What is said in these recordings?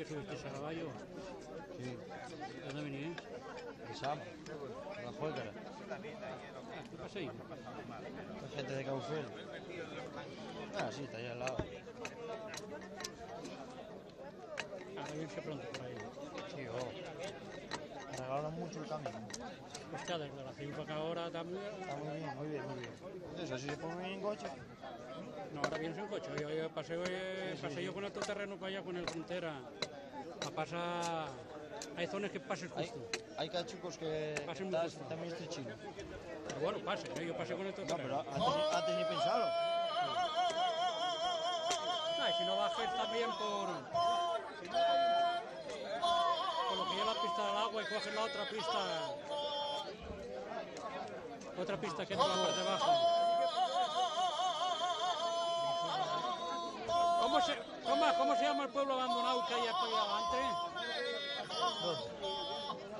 que subiste a caballo? Sí, ¿De dónde venís? de Sama, la Fuécara. ¿Qué pasa ahí? La gente de Caufel. Ah, sí, está ahí al lado. Ahora irse pronto por ahí. Sí, regalaron mucho el camino. Hostia, desde la ciudad para acá ahora también. Está muy bien, muy bien, muy bien. Eso, si se pone en coche. No, ahora vienes en coche. Yo pasé yo con el terreno para allá con el Frontera. A pasar. Hay zonas que pases justo. Hay cachucos que Pasen muy justo. también estrechino. Pero bueno, pase, ¿eh? Yo pasé con el No, terreno. pero antes ni pensarlo. No, y si no bajes también por lo que lleva la pista del agua y coges la otra pista que es la parte baja. ¿Cómo se llama el pueblo abandonado que hay aquí adelante?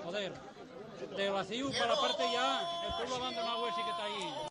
Joder, de Vacío para la parte ya, el pueblo abandonado ese que está ahí.